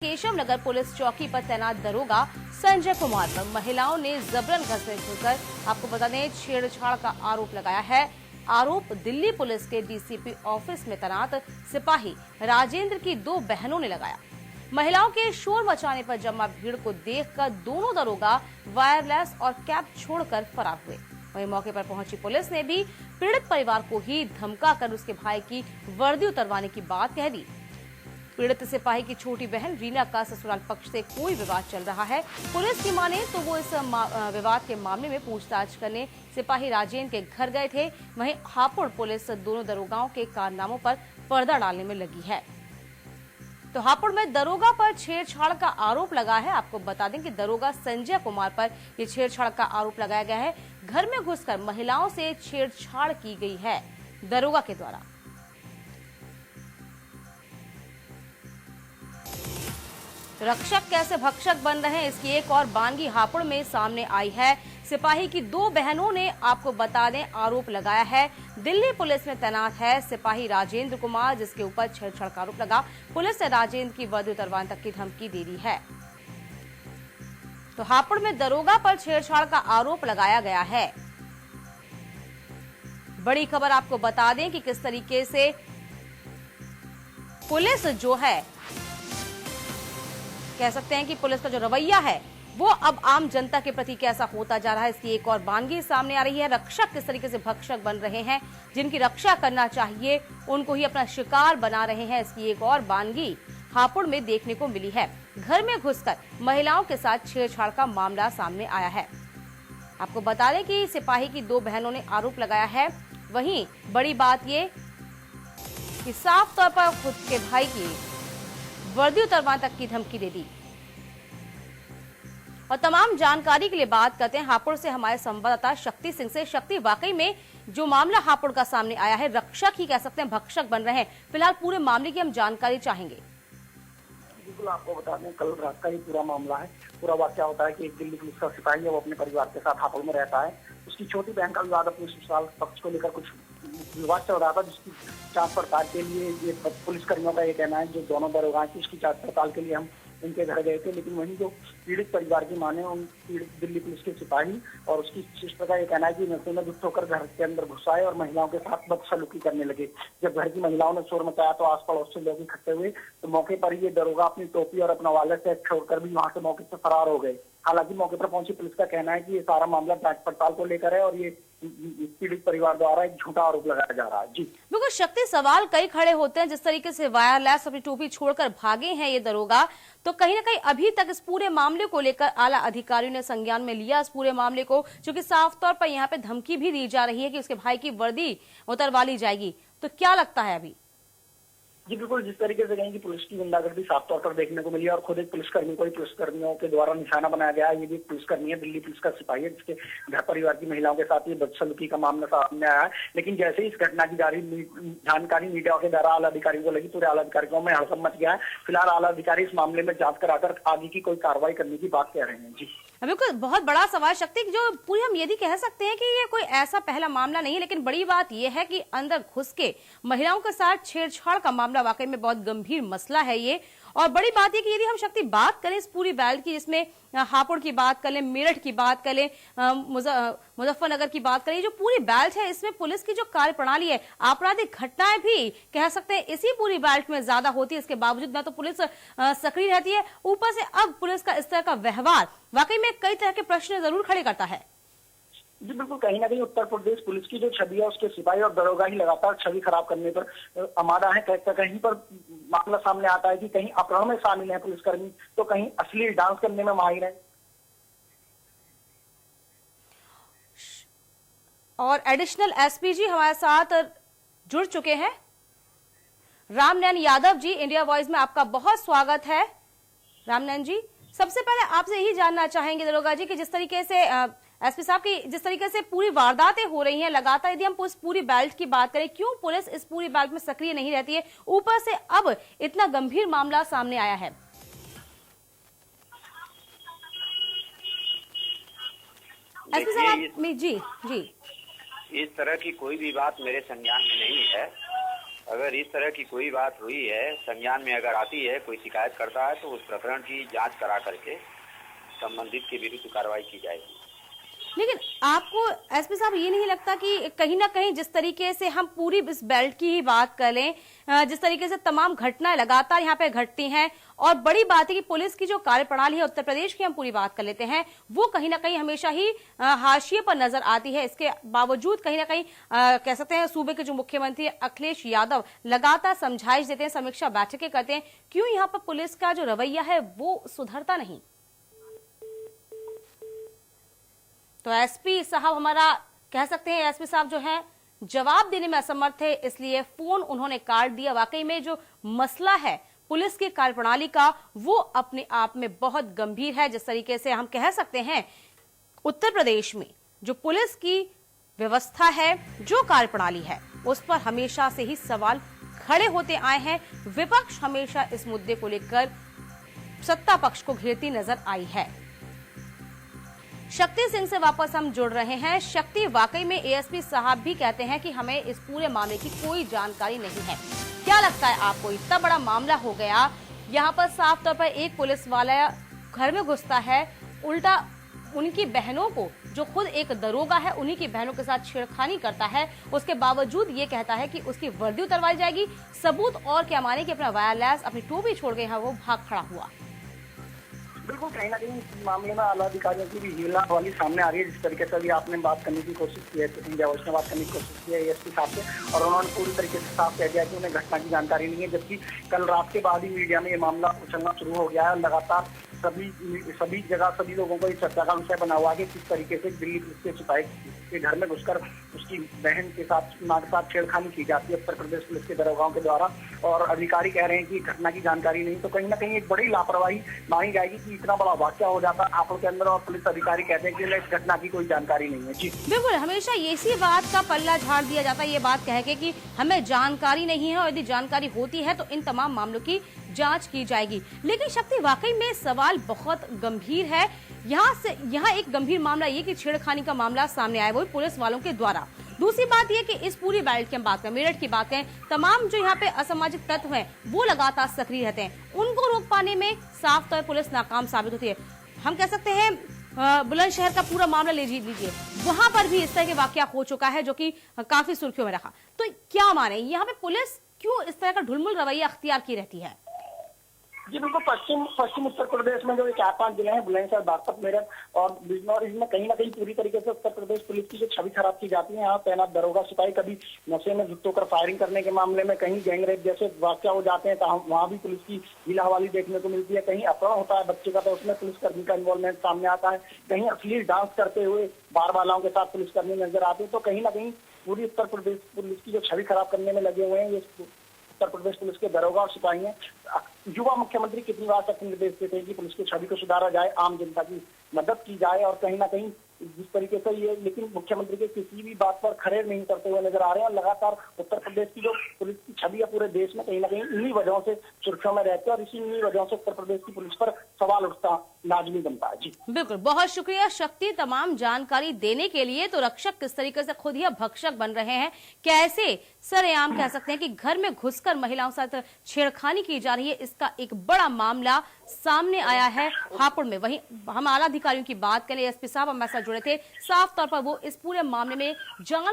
केशव नगर police चौकी पर तैनात दरोगा संजय कुमार पर महिलाओं ने जबरन घर से घुसकर, आपको बता दें, छेड़छाड़ का आरोप लगाया है। आरोप दिल्ली पुलिस के डीसीपी ऑफिस में तैनात सिपाही राजेंद्र की 2 बहनों ने लगाया। महिलाओं के शोर मचाने पर जमा भीड़ को देखकर दोनों दरोगा वायरलेस और कैप छोड़कर फरार हुए। वहीं मौके पर पहुंची पुलिस ने भी पीड़ित परिवार को ही धमकाकर उसके भाई की वर्दी उतरवाने की बात कह दी। पीड़ित सिपाही की छोटी बहन रीना का ससुराल पक्ष से कोई विवाद चल रहा है। पुलिस की माने तो वो इस विवाद के मामले में पूछताछ करने सिपाही राजेंद्र के घर गए थे। वहीं हापुड़ पुलिस दोनों दरोगाओं के कारनामों पर पर्दा डालने में लगी है। तो हापुड़ में दरोगा पर छेड़छाड़ का आरोप लगा है। आपको बता दें कि दरोगा संजय कुमार पर ये छेड़छाड़ का आरोप लगाया गया है। घर में घुसकर महिलाओं से छेड़छाड़ की गई है दरोगा के द्वारा। रक्षक कैसे भक्षक बन रहे हैं, इसकी एक और बानगी हापुड़ में सामने आई है। सिपाही की 2 बहनों ने, आपको बता दें, आरोप लगाया है। दिल्ली पुलिस में तैनात है सिपाही राजेंद्र कुमार, जिसके ऊपर छेड़छाड़ का आरोप लगा। पुलिस ने राजेंद्र की वर्दी उतरवाने तक की धमकी दे दी है। तो हापुड़ में दरोगा पर छेड़छाड़ का आरोप लगाया गया है। बड़ी खबर आपको बता दें कि किस तरीके से पुलिस जो है, कह सकते हैं कि पुलिस का जो रवैया है वो अब आम जनता के प्रति कैसा होता जा रहा है, इसकी एक और बानगी सामने आ रही है। रक्षक किस तरीके से भक्षक बन रहे हैं, जिनकी रक्षा करना चाहिए उनको ही अपना शिकार बना रहे हैं, इसकी एक और बानगी हापुड़ में देखने को मिली है। घर में घुसकर महिलाओं के साथ छेड़छाड़ का मामला सामने आया है। आपको बता दें कि सिपाही की 2 बहनों ने आरोप लगाया है। वहीं बड़ी बात ये कि साफ तौर पर खुद के भाई की वर्दी उतरवाने तक की धमकी दे दी। और तमाम जानकारी के लिए बात करते हैं हापुड़ से हमारे संवाददाता शक्ति सिंह से। शक्ति, वाकई में जो मामला हापुड़ का सामने आया है, रक्षक ही कह सकते हैं भक्षक बन रहे हैं। फिलहाल पूरे मामले की हम जानकारी चाहेंगे। बिल्कुल, आपको बता दें, कल रात का ही पूरा मामला है। पूरा वाकया होता है कि एक दिल्ली पुलिस का सिपाही है, वो अपने परिवार के साथ हापुड़ में रहता है। उसकी छोटी बहन का विवाद अपने ससुराल पक्ष को लेकर कुछ विवाद चल रहा था, जिसकी जांच पड़ताल के लिए ये पुलिसकर्मियों का ये कहना है, जो दोनों दरोगा हैं, उसकी जांच पड़ताल के लिए हम उनके घर गए थे। लेकिन वहीं जो पीड़ित परिवार की माने, उन पीड़ित दिल्ली पुलिस के सिपाही और उसकी सिस्टर का ये कहना है कि नशे में धुत होकर घर के अंदर घुस आए और महिलाओं के साथ बदसलूकी करने लगे। जब घर की महिलाओं ने शोर मचाया तो आस पड़ोस से लोग इकट्ठे हुए, तो मौके पर ये दरोगा अपनी टोपी और अपना वॉलेट सेट छोड़कर भी वहां से मौके से फरार हो गए। हालांकि मौके पर पहुंची पुलिस का कहना है कि ये सारा मामला जांच पड़ताल को लेकर है और ये पीड़ित परिवार द्वारा एक झूठा आरोप लगाया जा रहा है। जी बिल्कुल शक्ति, सवाल कई खड़े होते हैं। जिस तरीके से वायरलेस अपनी टोपी छोड़कर भागे हैं ये दरोगा, तो कहीं ना कहीं अभी तक इस पूरे मामले को लेकर आला अधिकारियों ने संज्ञान में लिया इस पूरे मामले को, क्योंकि साफ तौर पर यहाँ पे धमकी भी दी जा रही है कि उसके भाई की वर्दी उतरवा ली जाएगी। तो क्या लगता है अभी? जी बिल्कुल, जिस तरीके से कहें कि पुलिस की गुंडागर्दी साफ तौर पर देखने को मिली और खुद एक पुलिसकर्मी को ही पुलिसकर्मियों के द्वारा निशाना बनाया गया है। ये भी पुलिसकर्मी है, दिल्ली पुलिस का सिपाही है, जिसके घर परिवार की महिलाओं के साथ ये बदसलूकी का मामला सामने आया है। लेकिन जैसे ही इस घटना की जानकारी मीडिया के द्वारा आला अधिकारियों को लगी, पूरे आला अधिकारियों में हड़कंप मच गया है। फिलहाल आला अधिकारी इस मामले में जांच कराकर आगे की कोई कार्रवाई करने की बात कह रहे हैं। जी बिल्कुल, बहुत बड़ा सवाल शक्ति, जो पूरी हम ये भी कह सकते हैं कि ये कोई ऐसा पहला मामला नहीं है, लेकिन बड़ी बात यह है कि अंदर घुस के महिलाओं के साथ छेड़छाड़ का मामला वाकई में बहुत गंभीर मसला है ये। और बड़ी बात यह कि यदि हम शक्ति बात करें इस पूरी बेल्ट की, जिसमें हापुड़ की बात कर लें, मेरठ की बात कर लें, मुजफ्फरनगर की बात करें, जो पूरी बेल्ट है इसमें पुलिस की जो कार्यप्रणाली है, आपराधिक घटनाएं भी कह सकते हैं इसी पूरी बेल्ट में ज्यादा होती है। इसके बावजूद ना तो पुलिस सक्रिय रहती है, ऊपर से अब पुलिस का इस तरह का व्यवहार वाकई में कई तरह के प्रश्न जरूर खड़े करता है। जी बिल्कुल, कहीं ना कहीं उत्तर प्रदेश पुलिस की जो छवि है, उसके सिपाही और दरोगा ही लगातार छवि खराब करने पर आमादा है। कहीं पर मामला सामने आता है कि कहीं अपहरण में शामिल है पुलिसकर्मी, तो कहीं अश्लील डांस करने में माहिर है। और एडिशनल एसपीजी हमारे साथ जुड़ चुके हैं, रामनयन यादव जी। इंडिया वॉइस में आपका बहुत स्वागत है। रामनयन जी, सबसे पहले आपसे यही जानना चाहेंगे दरोगा जी कि जिस तरीके से एसपी साहब की जिस तरीके से पूरी वारदातें हो रही हैं लगातार, यदि हम उस पूरी बेल्ट की बात करें, क्यों पुलिस इस पूरी बेल्ट में सक्रिय नहीं रहती है? ऊपर से अब इतना गंभीर मामला सामने आया है। एसपी साहब जी जी इस तरह की कोई भी बात मेरे संज्ञान में नहीं है। अगर इस तरह की कोई बात हुई है, संज्ञान में अगर आती है, कोई शिकायत करता है, तो उस प्रकरण की जांच करा करके संबंधित के विरुद्ध कार्रवाई की जाएगी। लेकिन आपको एसपी साहब ये नहीं लगता कि कहीं ना कहीं जिस तरीके से हम पूरी इस बेल्ट की ही बात कर लें, जिस तरीके से तमाम घटनाएं लगातार यहाँ पे घटती हैं, और बड़ी बात है कि पुलिस की जो कार्यप्रणाली है उत्तर प्रदेश की हम पूरी बात कर लेते हैं, वो कहीं ना कहीं हमेशा ही हाशिए पर नजर आती है। इसके बावजूद कहीं ना कहीं कह सकते हैं सूबे के जो मुख्यमंत्री अखिलेश यादव लगातार समझाइश देते हैं, समीक्षा बैठकें करते हैं, क्यों यहाँ पर पुलिस का जो रवैया है वो सुधरता नहीं? तो एसपी साहब हमारा कह सकते हैं एसपी साहब जो है जवाब देने में असमर्थ थे, इसलिए फोन उन्होंने काट दिया। वाकई में जो मसला है पुलिस की कार्यप्रणाली का वो अपने आप में बहुत गंभीर है। जिस तरीके से हम कह सकते हैं उत्तर प्रदेश में जो पुलिस की व्यवस्था है, जो कार्यप्रणाली है, उस पर हमेशा से ही सवाल खड़े होते आए हैं। विपक्ष हमेशा इस मुद्दे को लेकर सत्ता पक्ष को घेरती नजर आई है। शक्ति सिंह से वापस हम जुड़ रहे हैं। शक्ति, वाकई में एएसपी साहब भी कहते हैं कि हमें इस पूरे मामले की कोई जानकारी नहीं है। क्या लगता है आपको, इतना बड़ा मामला हो गया, यहाँ पर साफ तौर पर एक पुलिस वाला घर में घुसता है, उल्टा उनकी बहनों को, जो खुद एक दरोगा है, उन्हीं की बहनों के साथ छेड़खानी करता है, उसके बावजूद ये कहता है कि उसकी वर्दी उतरवाई जाएगी। सबूत और क्या माने कि अपना वायरलेस, अपनी टोपी छोड़ गए हैं, वो भाग खड़ा हुआ। बिल्कुल, कहीं ना कहीं इस मामले में आला अधिकारियों की भी हीला वाली सामने आ रही है। जिस तरीके से अभी आपने बात करने की कोशिश की है, इंडिया वॉइस ने बात करने की कोशिश की है एएसपी साहब से, और उन्होंने पूरी तरीके से साफ कह दिया कि उन्हें घटना की जानकारी नहीं है। जबकि कल रात के बाद ही मीडिया में ये मामला उछलना शुरू हो गया है। लगातार सभी जगह सभी लोगों को इस चर्चा का विषय बना हुआ है कि किस तरीके से दिल्ली पुलिस के सिपाही के घर में घुसकर उसकी बहन के साथ छेड़खानी की जाती है उत्तर प्रदेश पुलिस के दरोगाओं के द्वारा। और अधिकारी कह रहे हैं कि घटना की जानकारी नहीं, तो कहीं ना कहीं एक बड़ी लापरवाही मानी जाएगी कि इतना बड़ा वाकया हो जाता आंखों के अंदर, और पुलिस अधिकारी कहते हैं कि इस घटना की कोई जानकारी नहीं है। जी बिल्कुल, हमेशा इसी बात का पल्ला झाड़ दिया जाता है, ये बात कह के कि हमें जानकारी नहीं है, और यदि जानकारी होती है तो इन तमाम मामलों की जांच की जाएगी। लेकिन शक्ति, वाकई में सवाल बहुत गंभीर है। यहाँ एक गंभीर मामला ये कि छेड़खानी का मामला सामने आया, वो भी पुलिस वालों के द्वारा। दूसरी बात यह कि इस पूरी बेल्ट की हम बात करें, मेरठ की बात करें, तमाम जो यहाँ पे असामाजिक तत्व हैं वो लगातार सक्रिय रहते हैं, उनको रोक पाने में साफ तौर पुलिस नाकाम साबित होती है। हम कह सकते हैं बुलंदशहर का पूरा मामला ले लीजिए, वहां पर भी इस तरह के वाकया हो चुका है जो कि काफी सुर्खियों में रखा। तो क्या माने, यहाँ पे पुलिस क्यों इस तरह का ढुलमुल रवैया अख्तियार की रहती है? जी बिल्कुल, पश्चिम उत्तर प्रदेश में जो 4-5 जिले हैं, बुलंदशहर, बागपत, मेरठ और बिजनौर, इसमें कहीं ना कहीं पूरी तरीके से उत्तर प्रदेश पुलिस की जो छवि खराब की जाती है। यहाँ तैनात दरोगा सिपाही कभी नशे में धुत होकर फायरिंग करने के मामले में, कहीं गैंगरेप जैसे वाकया हो जाते हैं तो वहाँ भी पुलिस की हीलाहवाली देखने को मिलती है। कहीं अपहरण होता है बच्चे का तो उसमें पुलिसकर्मी का इन्वॉल्वमेंट सामने आता है। कहीं अश्लील डांस करते हुए बार बालाओं के साथ पुलिसकर्मी नजर आते हैं। तो कहीं ना कहीं पूरी उत्तर प्रदेश पुलिस की जो छवि खराब करने में लगे हुए हैं ये उत्तर प्रदेश पुलिस के दरोगा और सिपाही हैं। युवा मुख्यमंत्री कितनी बार तक निर्देश देते हैं कि पुलिस की छवि को सुधारा जाए, आम जनता की मदद की जाए, और कहीं ना कहीं जिस तरीके से ये, लेकिन मुख्यमंत्री के किसी भी बात पर खड़े नहीं करते हुए नजर आ रहे हैं। और लगातार उत्तर प्रदेश की जो पुलिस की छवि है पूरे देश में कहीं ना कहीं इन्हीं वजहों से सुर्खियों में रहती है, और इन्हीं वजहों से उत्तर प्रदेश की पुलिस पर सवाल उठता लाजमी बनता है। जी बिल्कुल, बहुत शुक्रिया शक्ति तमाम जानकारी देने के लिए। तो रक्षक किस तरीके से खुद ही भक्षक बन रहे हैं, कैसे सरेआम कह सकते हैं कि घर में घुसकर महिलाओं के साथ छेड़खानी की जा रही है, इसका एक बड़ा मामला सामने आया है हापुड़ में। वहीं हम आला अधिकारियों की बात करें, एसपी साहब हमारे साथ जुड़े थे, साफ तौर पर वो इस पूरे मामले में जान